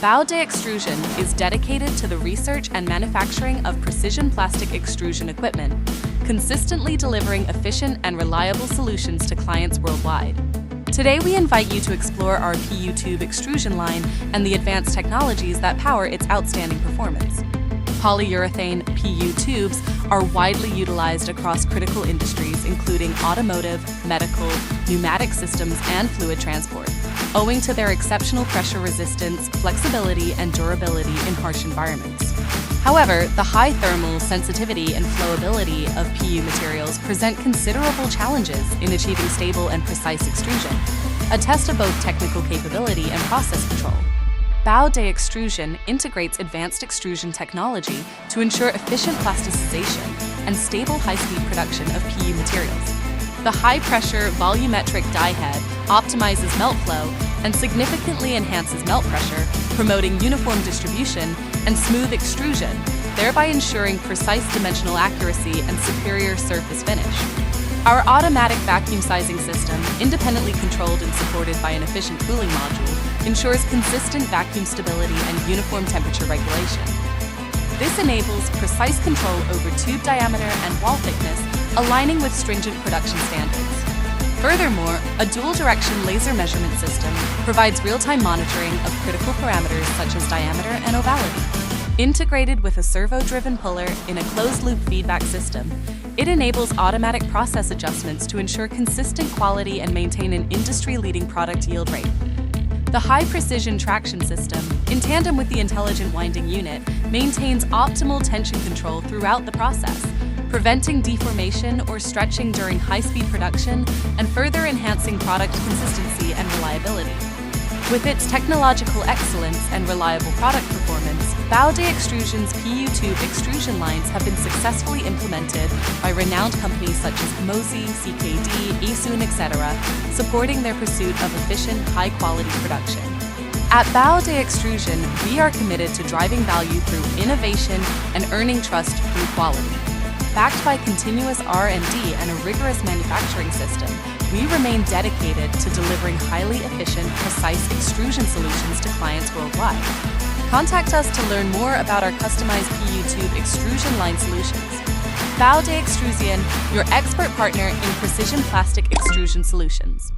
BAOD Extrusion is dedicated to the research and manufacturing of precision plastic extrusion equipment, consistently delivering efficient and reliable solutions to clients worldwide. Today we invite you to explore our PU tube extrusion line and the advanced technologies that power its outstanding performance. Polyurethane PU tubes are widely utilized across critical industries including automotive, medical, pneumatic systems, and fluid transport, owing to their exceptional pressure resistance, flexibility, and durability in harsh environments. However, the high thermal sensitivity and flowability of PU materials present considerable challenges in achieving stable and precise extrusion, a test of both technical capability and process control. BAOD Extrusion integrates advanced extrusion technology to ensure efficient plasticization and stable high-speed production of PU materials. The high-pressure volumetric die head optimizes melt flow and significantly enhances melt pressure, promoting uniform distribution and smooth extrusion, thereby ensuring precise dimensional accuracy and superior surface finish. Our automatic vacuum sizing system, independently controlled and supported by an efficient cooling module, ensures consistent vacuum stability and uniform temperature regulation. This enables precise control over tube diameter and wall thickness, aligning with stringent production standards. Furthermore, a dual-direction laser measurement system provides real-time monitoring of critical parameters such as diameter and ovality. Integrated with a servo-driven puller in a closed-loop feedback system, it enables automatic process adjustments to ensure consistent quality and maintain an industry-leading product yield rate. The high-precision traction system, in tandem with the intelligent winding unit, maintains optimal tension control throughout the process, preventing deformation or stretching during high-speed production and further enhancing product consistency and reliability. With its technological excellence and reliable product performance, BAOD Extrusion's PU tube extrusion lines have been successfully implemented by renowned companies such as Mosi, CKD, Asun, etc., supporting their pursuit of efficient, high-quality production. At BAOD Extrusion, we are committed to driving value through innovation and earning trust through quality. Backed by continuous R&D and a rigorous manufacturing system, we remain dedicated to delivering highly efficient, precise extrusion solutions to clients worldwide. Contact us to learn more about our customized PU tube extrusion line solutions. BAOD Extrusion, your expert partner in precision plastic extrusion solutions.